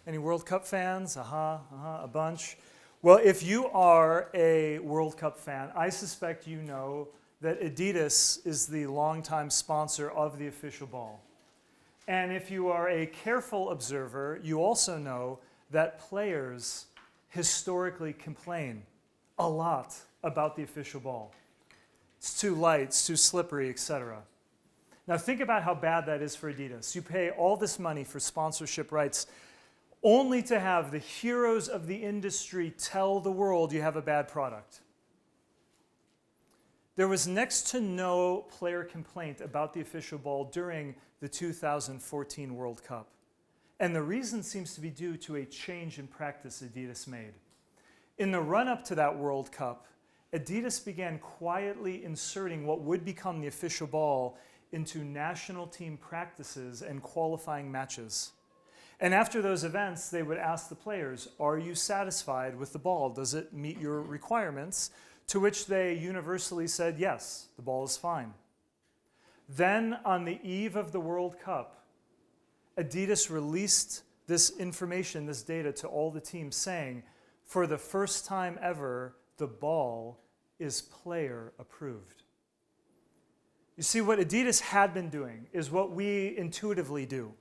Any World Cup fans? A bunch. Well, if you are a World Cup fan, I suspect you know that Adidas is the longtime sponsor of the official ball. And if you are a careful observer, you also know that players historically complain a lot about the official ball. It's too light, it's too slippery, etc. Now think about how bad that is for Adidas. You pay all this money for sponsorship rights only to have the heroes of the industry tell the world you have a bad product. There was next to no player complaint about the official ball during the 2014 World Cup. And the reason seems to be due to a change in practice Adidas made. In the run-up to that World Cup, Adidas began quietly inserting what would become the official ball into national team practices and qualifying matches. And after those events, they would ask the players, are you satisfied with the ball? Does it meet your requirements? To which they universally said, yes, the ball is fine. Then, on the eve of the World Cup, Adidas released this information, this data to all the teams saying, for the first time ever, the ball is player approved. You see, what Adidas had been doing is what we intuitively do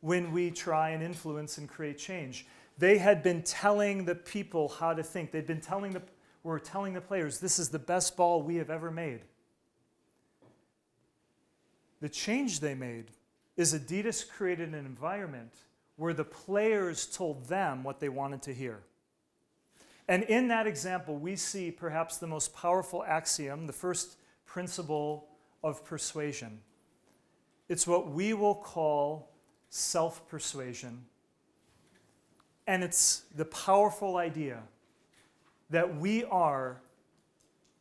when we try and influence and create change. They had been telling the people how to think. They'd been telling the players, this is the best ball we have ever made. The change they made is Adidas created an environment where the players told them what they wanted to hear. And in that example, we see perhaps the most powerful axiom, the first principle of persuasion. It's what we will call self-persuasion. And it's the powerful idea that we are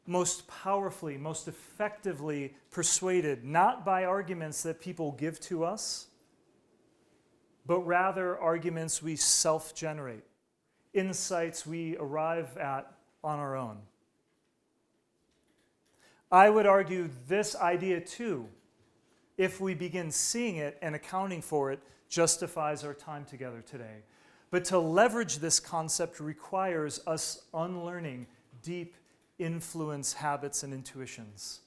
most powerfully, most effectively persuaded, not by arguments that people give to us, but rather arguments we self-generate, insights we arrive at on our own. I would argue this idea too, if we begin seeing it and accounting for it, justifies our time together today. But to leverage this concept requires us unlearning deep influence habits and intuitions.